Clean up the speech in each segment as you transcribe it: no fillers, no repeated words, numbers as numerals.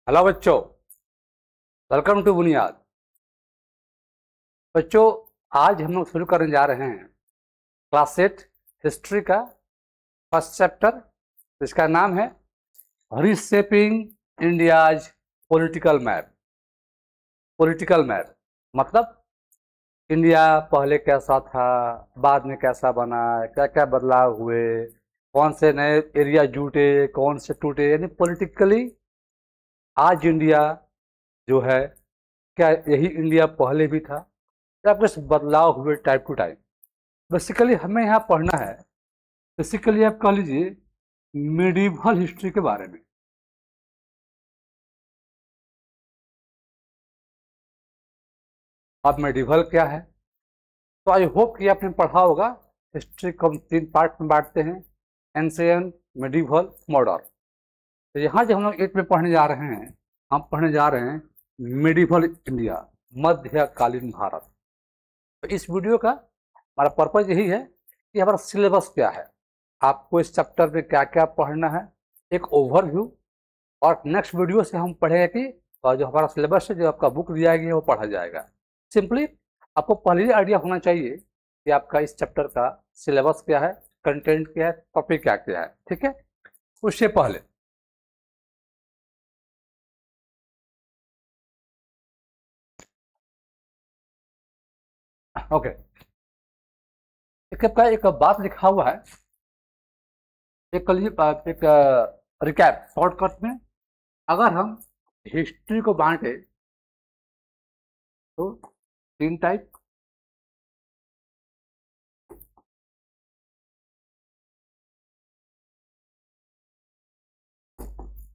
Hello बच्चों, welcome to बुनियाद। बच्चों, आज हम लोग शुरू करने जा रहे हैं क्लास 8 हिस्ट्री का फर्स्ट चैप्टर, जिसका नाम है reshaping India's political map. Political map मतलब इंडिया पहले कैसा था, बाद में कैसा बना, क्या क्या बदलाव हुए, कौन से नए एरिया जुटे, कौन से टूटे, यानी पॉलिटिकली आज इंडिया जो है, क्या यही इंडिया पहले भी था या कुछ बदलाव हुए टाइम टू टाइम। बेसिकली हमें यहाँ पढ़ना है, बेसिकली आप कह लीजिए मिडिवल हिस्ट्री के बारे में। अब मिडिवल क्या है, तो आई होप कि आपने पढ़ा होगा। हिस्ट्री को हम 3 पार्ट में बांटते हैं, एंशिएंट, मिडिवल, मॉडर्न। तो यहाँ जो हम लोग 8 में पढ़ने जा रहे हैं, हम पढ़ने जा रहे हैं मिडिवल इंडिया, मध्यकालीन भारत। तो इस वीडियो का हमारा पर्पज यही है कि हमारा सिलेबस क्या है, आपको इस चैप्टर में क्या क्या पढ़ना है, एक ओवरव्यू। और नेक्स्ट वीडियो से हम पढ़ेंगे कि जो हमारा सिलेबस है, जो आपका बुक दिया गया है, वो पढ़ा जाएगा। सिंपली आपको पहले ही आइडिया होना चाहिए कि आपका इस चैप्टर का सिलेबस क्या है, कंटेंट क्या है, टॉपिक क्या क्या है। ठीक है, उससे पहले ओके, एक बात लिखा हुआ है, एक रिकैप शॉर्टकट में। अगर हम हिस्ट्री को बांटे तो 3 type,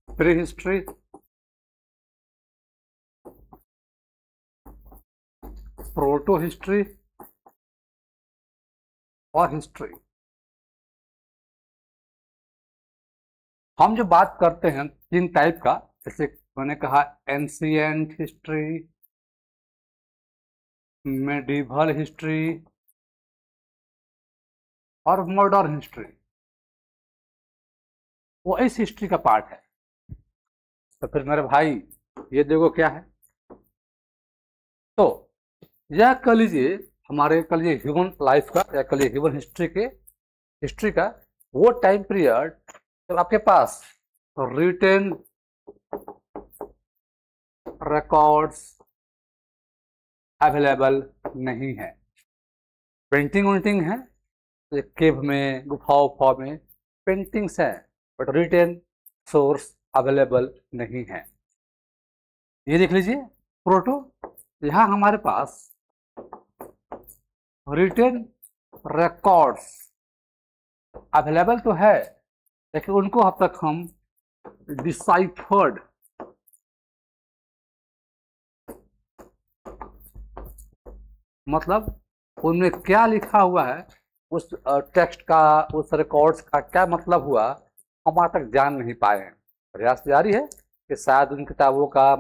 pre history, proto history और हिस्ट्री। हम जो बात करते हैं 3 टाइप का, जैसे मैंने कहा एंशिएंट हिस्ट्री, मेडिवल हिस्ट्री और मॉडर्न हिस्ट्री, वो इस हिस्ट्री का पार्ट है। तो फिर मेरे भाई, ये देखो क्या है, तो यह कह लीजिए हमारे कह लीजिए ह्यूमन लाइफ का, या कह लीजिए ह्यूमन हिस्ट्री का वो टाइम पीरियड जब आपके पास रिटेन रिकॉर्ड्स अवेलेबल नहीं है। पेंटिंग वेंटिंग है, केव में, गुफाओं में पेंटिंग्स हैं, बट रिटेन सोर्स अवेलेबल नहीं है। ये देख लीजिए प्रोटो, यहाँ हमारे पास रिटेन रिकॉर्ड्स अवेलेबल तो है, लेकिन उनको अब तक हम डिसाइफर्ड मतलब उनमें क्या लिखा हुआ है, उस टेक्स्ट का, उस रिकॉर्ड्स का क्या मतलब हुआ, हम आज तक जान नहीं पाए हैं। प्रयास जारी है कि शायद उन किताबों का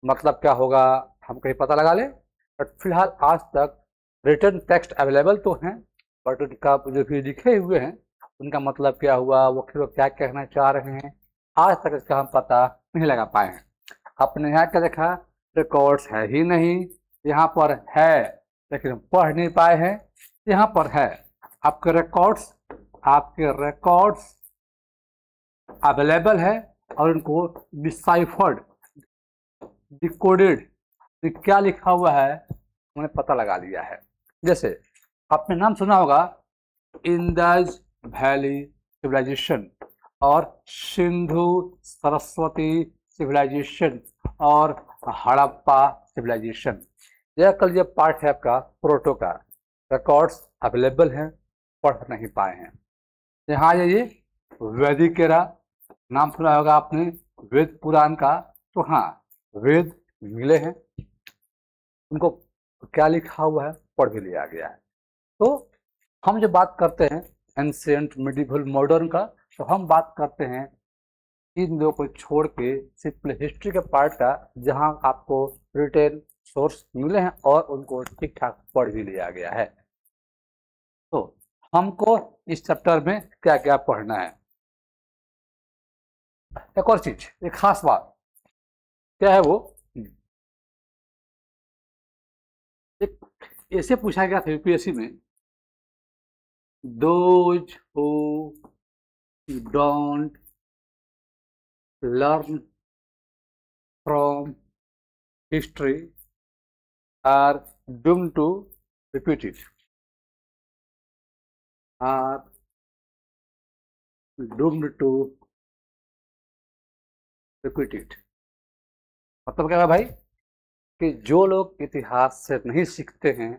मतलब क्या होगा हम कहीं पता लगा लें, बट फिलहाल आज तक रिटन टेक्स्ट अवेलेबल तो हैं, बट उनका जो भी लिखे हुए हैं उनका मतलब क्या हुआ, वो क्या कहना चाह रहे हैं, आज तक इसका हम पता नहीं लगा पाए हैं। अपने यहाँ क्या देखा, रिकॉर्ड्स है ही नहीं, यहाँ पर है लेकिन पढ़ नहीं पाए हैं। यहाँ पर है आपके रिकॉर्ड्स अवेलेबल है और उनको डिसाइफर्ड, डिकोडेड, क्या लिखा हुआ है उन्हें पता लगा लिया है। जैसे आपने नाम सुना होगा इंडस वैली सिविलाइजेशन और सिंधु सरस्वती सिविलाइजेशन और हड़प्पा सिविलाइजेशन। यह कल ये पार्ट है आपका प्रोटो का, रिकॉर्ड्स अवेलेबल हैं, पढ़ नहीं पाए हैं। यहाँ ये वैदिक एरा, नाम सुना होगा आपने वेद पुराण का, तो हाँ वेद मिले हैं, उनको क्या लिखा हुआ है पढ़ भी लिया गया है। तो हम जो बात करते हैं एंशिएंट, मिडिवल, मॉडर्न का, तो हम बात करते हैं इन दो को छोड़ के सिर्फ हिस्ट्री के पार्ट का, जहां आपको रिटेन सोर्स मिले हैं और उनको ठीक ठाक पढ़ भी लिया गया है। तो हमको इस चैप्टर में क्या क्या पढ़ना है। एक और चीज, एक खास बात, क्या है वो? एक ऐसे पूछा गया था यूपीएससी में, those who don't learn from history are doomed to repeat it, are doomed to repeat it. मतलब क्या है भाई कि जो लोग इतिहास से नहीं सीखते हैं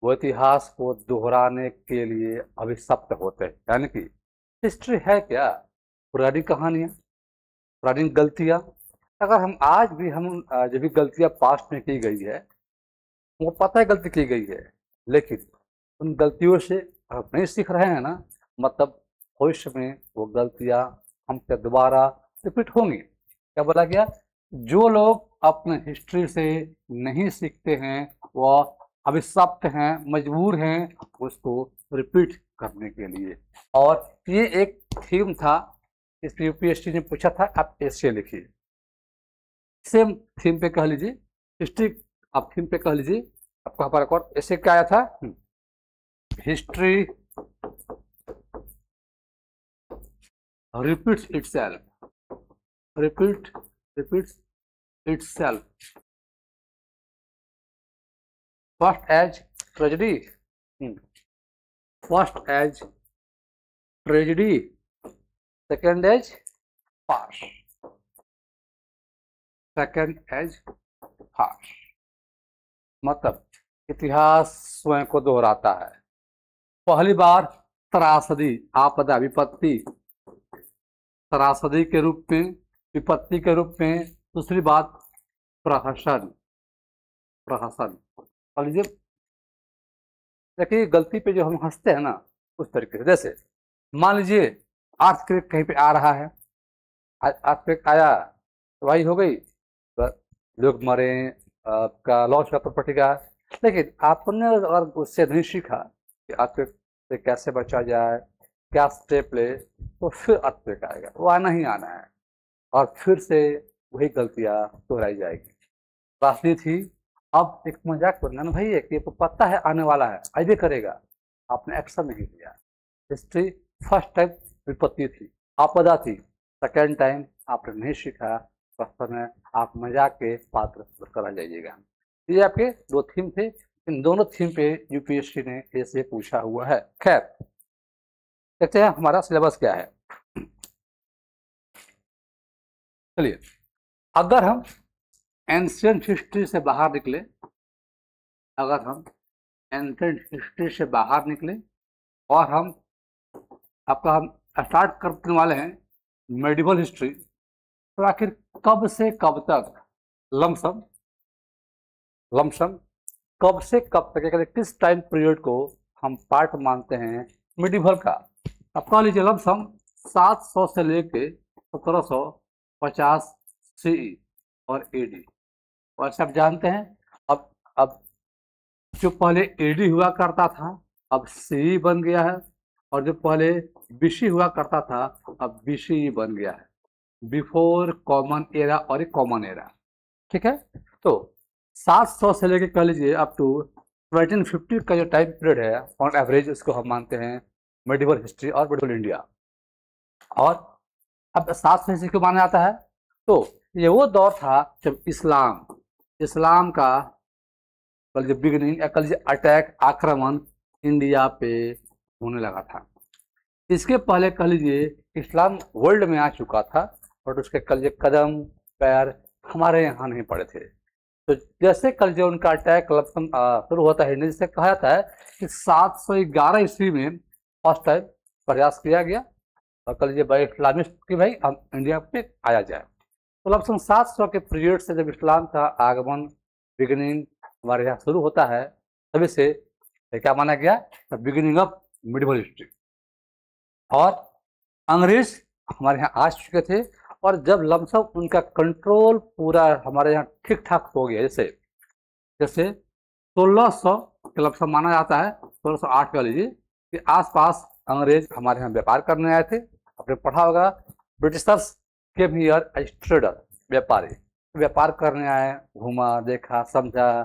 वो इतिहास को दोहराने के लिए अभिशप्त होते हैं। यानी कि हिस्ट्री है क्या? पुरानी कहानियाँ, पुरानी गलतियाँ। अगर हम आज भी जो भी गलतियाँ पास्ट में की गई है वो पता है गलती की गई है, लेकिन उन गलतियों से हम नहीं सीख रहे हैं ना, मतलब भविष्य में वो गलतियाँ हमसे दोबारा रिपीट होंगी। क्या बोला गया? जो लोग अपने हिस्ट्री से नहीं सीखते हैं वो अभिशप्त हैं, मजबूर हैं उसको रिपीट करने के लिए। और ये एक थीम था, इस यूपीएससी ने पूछा था, आप ऐसे लिखिए। सेम थीम पे कह लीजिए, हिस्ट्री आप थीम पे कह लीजिए। आपको हमारा रिकॉर्ड ऐसे क्या आया था? History repeats itself first as tragedy, first as tragedy, second as farce, second as farce। मतलब इतिहास स्वयं को दोहराता है। पहली बार त्रासदी, आपदा, विपत्ति, त्रासदी के रूप में, विपत्ति के रूप में। दूसरी बात प्रहसन, प्रहसन। और लीजिए देखिए गलती पे जो हम हंसते हैं ना उस तरीके से, जैसे मान लीजिए अर्थक्वेक कहीं पे आ रहा है, अर्थक्वेक आया तो भाई हो गई, लोग मरे, आपका लॉस हुआ प्रॉपर्टी का। लेकिन आपने अगर उससे नहीं सीखा कि अर्थक्वेक से कैसे बचा जाए, क्या स्टेप ले, तो फिर अर्थक्वेक आएगा, वो आना ही आना है और फिर से वही गलतियां दोहराई जाएगी। राशि थी, अब एक मजाक बनना ना भाई, एक ये तो पता है आने वाला है, ऐसे करेगा, आपने एक्शन नहीं लिया। हिस्ट्री फर्स्ट टाइम विपत्ति थी, आपदा थी, सेकेंड टाइम आपने नहीं सीखा, वास्तव में आप मजाक के पात्र करा जाइएगा। ये आपके दो थीम थे, इन दोनों थीम पे यूपीएससी ने ऐसे पूछा हुआ है। खैर देखते हैं हमारा सिलेबस क्या है। चलिए, अगर हम एंशियंट हिस्ट्री से बाहर निकले, अगर हम एंशियंट हिस्ट्री से बाहर निकले और हम स्टार्ट करने वाले हैं मेडिवल हिस्ट्री, तो आखिर कब से कब तक, लमसम कब से कब तक, किस टाइम पीरियड को हम पार्ट मानते हैं मेडिवल का? अब कह लीजिए लमसम 700 से लेके 1750 सीई और एडी। और सब जानते हैं अब जो पहले एडी हुआ करता था अब सीई बन गया है, और जो पहले बीसी हुआ करता था अब बीसीई बन गया है, बिफोर कॉमन एरा और एक कॉमन एरा। ठीक है, तो 700 से लेके कह लीजिए अप टू 1950 का जो टाइम पीरियड है ऑन एवरेज, उसको हम मानते हैं मेडिवल हिस्ट्री और मेडिवल इंडिया। और अब 700 से क्यों माना जाता है? तो ये वो दौर था जब इस्लाम का कल जो बिगनिंग, कल जो अटैक, आक्रमण इंडिया पे होने लगा था। इसके पहले कह लीजिए इस्लाम वर्ल्ड में आ चुका था, और उसके कल जो कदम पैर हमारे यहाँ नहीं पड़े थे। तो जैसे कल जो उनका अटैक शुरू होता है, जिसे कहा जाता है कि 711 ईस्वी में फर्स्ट टाइम प्रयास किया गया और कल ये भाई इस्लामिस्ट की भाई हम इंडिया पे आया जाए। तो लगभग 700 के पीरियड से जब इस्लाम का आगमन, बिगिनिंग हमारे यहाँ शुरू होता है, तभी से क्या माना गया? Beginning of medieval history. और अंग्रेज हमारे यहाँ आ चुके थे, और जब लमसम उनका कंट्रोल पूरा हमारे यहाँ ठीक ठाक हो गया, जैसे 1600 के लमसम माना जाता है, 1608 कह लीजिए, कि आसपास अंग्रेज हमारे यहाँ व्यापार करने आए थे। आपने पढ़ा होगा Britishers came here as trader, व्यापारी। व्यापार करने आए, घूमा, देखा, समझा,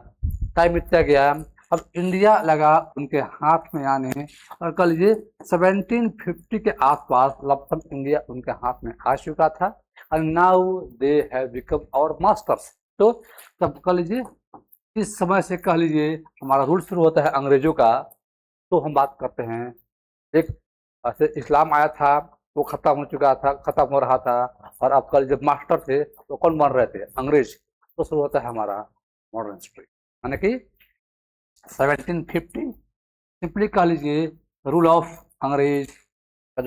टाइम इतना गया। अब इंडिया लगा उनके हाथ में आने, और कह लीजिए 1750 के आसपास लगभग इंडिया उनके हाथ में आ चुका था, and now they have become our masters। तो तब कह लीजिए इस समय से कह लीजिए हमारा रूल शुरू होता है अंग्रेजों का। तो हम बात करते हैं एक ऐसे इस्लाम आया था, वो खत्म हो चुका था, खत्म हो रहा था, और अब कल जब मास्टर थे वो कौन बन रहे थे? अंग्रेज। तो शुरू होता है हमारा मॉडर्न हिस्ट्री, यानी कि 1750 सिंपली कह लीजिए रूल ऑफ अंग्रेज का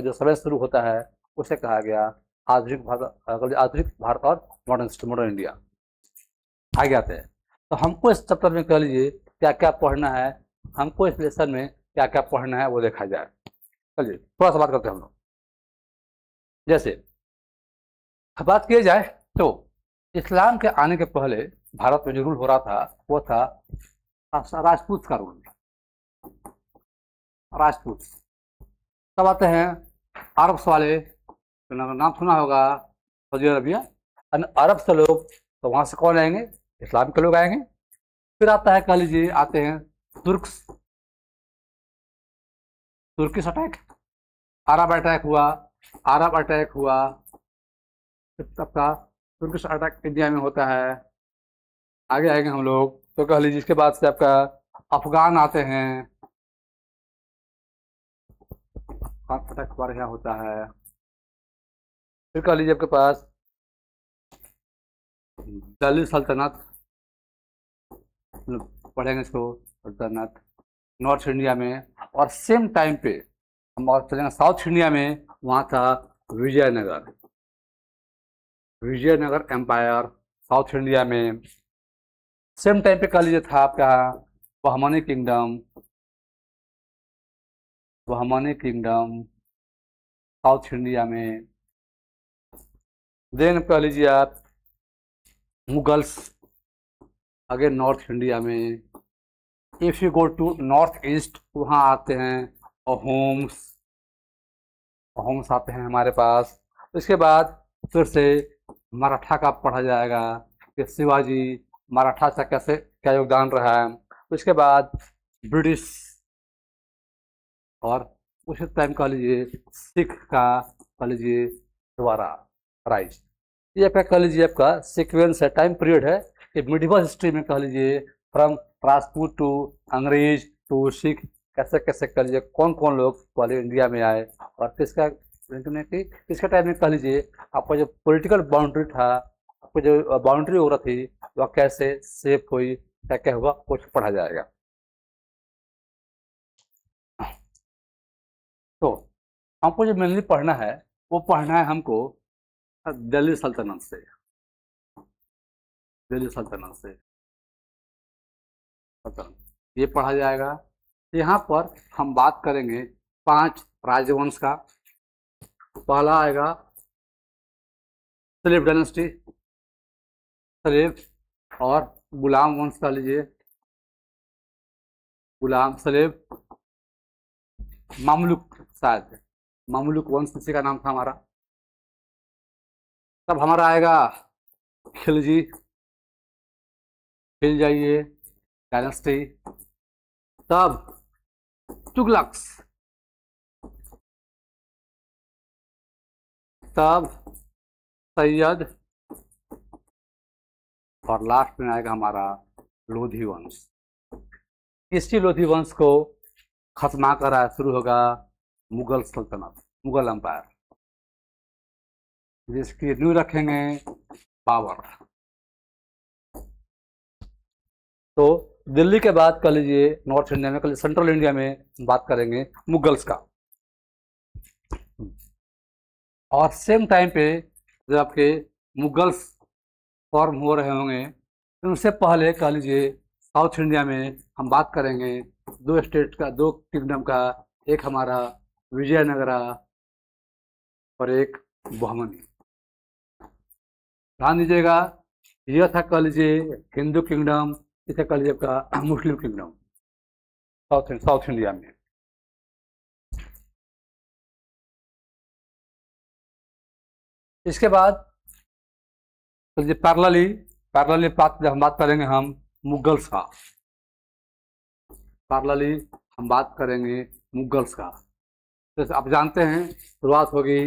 जो समय शुरू होता है उसे कहा गया आधुनिक भारत और मॉडर्न इंडिया। आगे आते हैं, तो हमको इस चैप्टर में कह लीजिए क्या क्या पढ़ना है, हमको इस लेसन में क्या क्या पढ़ना है वो देखा जाए। चलिए थोड़ा सा बात करते हैं हम लोग। जैसे बात किया जाए तो इस्लाम के आने के पहले भारत में जो रूल हो रहा था वो था राजपूत का रूल। राजपूत तब आते हैं अरब वाले, नाम सुना होगा, सऊदी अरबिया। अरब से लोग, तो वहां से कौन आएंगे? इस्लाम के लोग आएंगे। फिर आता है, कह लीजिए आते हैं तुर्किश अटैक, अरब अटैक हुआ। सबका तुर्किश अटैक इंडिया में होता है। आगे आएंगे हम लोग तो कह लीजिए इसके बाद से आपका अफगान आते हैं, अफगान अटैक हमारे यहाँ होता है। फिर कह लीजिए आपके पास दिल्ली सल्तनत, पढ़ेंगे इसको, सल्तनत नॉर्थ इंडिया में। और सेम टाइम पे हम और चलेंगे साउथ इंडिया में, वहाँ था विजयनगर एम्पायर साउथ इंडिया में। सेम टाइम पे कह लीजिए था आपका बहमनी किंगडम साउथ इंडिया में। देन कह लीजिए आप मुगल्स अगेन नॉर्थ इंडिया में। If you go to North East, वहाँ आते हैं होम्स आते हैं हमारे पास। इसके बाद फिर से मराठा का पढ़ा जाएगा कि शिवाजी मराठा से कैसे क्या योगदान रहा है। उसके बाद ब्रिटिश, और उसी टाइम कह लीजिए सिख का कह लीजिए दोबारा राइज। ये आपका कह लीजिए आपका सीक्वेंस है, टाइम पीरियड है कि मिडिवल हिस्ट्री में कह लीजिए फ्रॉम राजपूत टू अंग्रेज टू सिख, कैसे कैसे कह लीजिए कौन कौन लोग पहले इंडिया में आए, और किसका टाइम में कह लीजिए आपका जो पॉलिटिकल बाउंड्री था, आपको जो बाउंड्री हो रही थी वह कैसे सेप हुई, क्या क्या हुआ, कुछ पढ़ा जाएगा। तो हमको जो मेनली पढ़ना है वो पढ़ना है हमको दिल्ली सल्तनत से। ये पढ़ा जाएगा। यहाँ पर हम बात करेंगे 5 राजवंश का। पहला आएगा स्लेव डायनेस्टी, स्लेव और गुलाम वंश का लीजिए, गुलाम स्लेव, मामलुक, शायद मामलुक वंश किसी का नाम था हमारा। तब हमारा आएगा खिलजी, खिलजाइए डायनेस्टी। तब तुगलक्स, तब सैयद, और लास्ट में आएगा हमारा लोधी वंश। इसी लोधी वंश को खत्मा करा शुरू होगा मुगल सल्तनत, मुगल एम्पायर, जिसकी नींव रखेंगे बाबर। तो दिल्ली के बाद कह लीजिए नॉर्थ इंडिया में, कह लीजिए सेंट्रल इंडिया में बात करेंगे मुगल्स का। और सेम टाइम पे जब आपके मुगल्स फॉर्म हो रहे होंगे तो उससे पहले कह लीजिए साउथ इंडिया में हम बात करेंगे 2 स्टेट का, 2 किंगडम का, एक हमारा विजयनगरा और एक बहमनी। ध्यान दीजिएगा, यह था कह लीजिए हिंदू किंगडम, इसे कह लीजिए आपका मुस्लिम किंगडम साउथ इंडिया में। इसके बाद तो ये पैरेलली पैरेलली बात जब हम बात करेंगे हम मुगल्स का, पैरेलली हम बात करेंगे मुगल्स का। जैसे आप जानते हैं शुरुआत होगी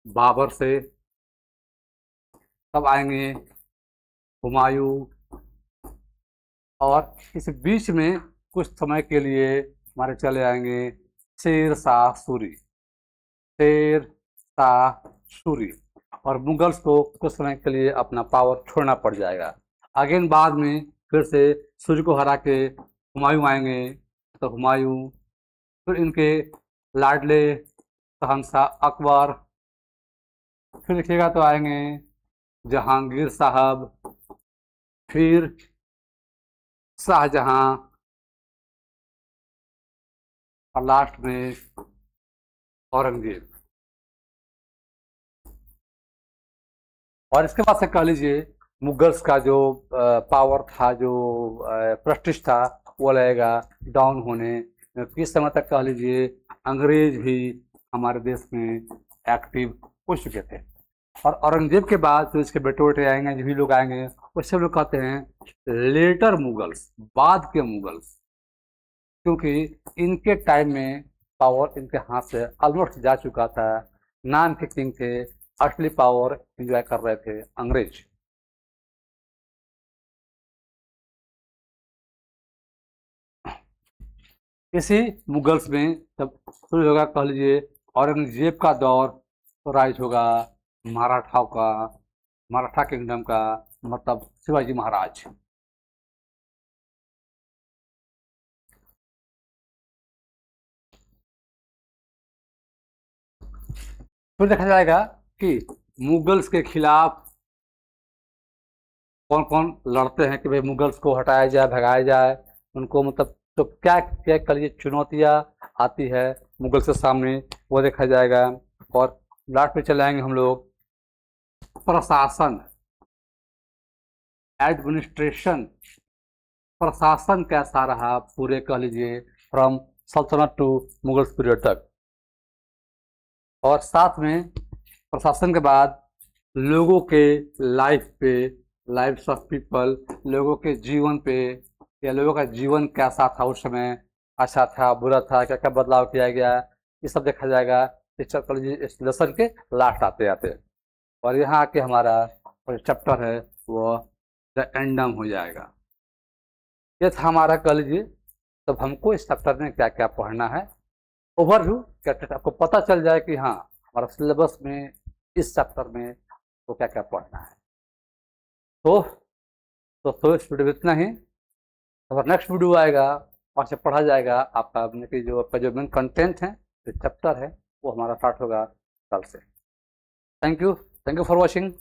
बाबर से, तब आएंगे हुमायूं, और इस बीच में कुछ समय के लिए हमारे चले आएंगे शेर शाह सूरी, शेर शाह सूरी। और मुगल्स को कुछ समय के लिए अपना पावर छोड़ना पड़ जाएगा। अगेन बाद में फिर से सूरी को हरा के हुमायूं आएंगे, तो हुमायूं, फिर इनके लाडले शहंशाह अकबर, फिर लिखिएगा तो आएंगे जहांगीर साहब, फिर शाहजहां, और लास्ट में औरंगजेब। और इसके बाद से कह लीजिए मुगल्स का जो पावर था, जो प्रेस्टीज था, वो लगेगा डाउन होने। किस समय तक कह लीजिए अंग्रेज भी हमारे देश में एक्टिव हो चुके थे। और औरंगजेब के बाद जो इसके बेटे बेटे आएंगे, जो भी लोग आएंगे, वो सब लोग कहते हैं लेटर मुगल्स, बाद के मुगल्स, क्योंकि इनके टाइम में पावर इनके हाथ से ऑलमोस्ट जा चुका था। नाम के किंग थे, असली पावर एंजॉय कर रहे थे अंग्रेज। इसी मुगल्स में जब शुरू होगा, कह लीजिए औरंगजेब का दौर, तो राइज होगा मराठाओं का, मराठा किंगडम का, मतलब शिवाजी महाराज। फिर देखा जाएगा कि मुगल्स के खिलाफ कौन कौन लड़ते हैं, कि भाई मुगल्स को हटाया जाए, भगाया जाए उनको, मतलब तो क्या क्या करिए चुनौतियाँ आती है मुगल के सामने, वो देखा जाएगा। और लास्ट पे चले आएंगे हम लोग प्रशासन, एडमिनिस्ट्रेशन, प्रशासन कैसा रहा पूरे कह लीजिए फ्रॉम सल्तनत टू मुगल्स पीरियड तक। और साथ में प्रशासन के बाद लोगों के लाइफ पे, लाइफ्स ऑफ पीपल, लोगों के जीवन पे, या लोगों का जीवन कैसा था उस समय, अच्छा था, बुरा था, क्या क्या बदलाव किया गया, ये सब देखा जाएगा इस लेसन के लास्ट आते आते। और यहाँ आके हमारा चैप्टर है वो द एंडम हो जाएगा। ये था हमारा कह लीजिए। तब हमको इस चैप्टर में क्या क्या पढ़ना है, ओवरव्यू क्या आपको पता चल जाए कि हाँ हमारा सिलेबस में इस चैप्टर में तो क्या क्या पढ़ना है। तो इस वीडियो में इतना ही। अगर नेक्स्ट वीडियो आएगा वहाँ से पढ़ा जाएगा आपका जो मेन कंटेंट है, जो चैप्टर है, वो हमारा स्टार्ट होगा कल से। Thank you for watching.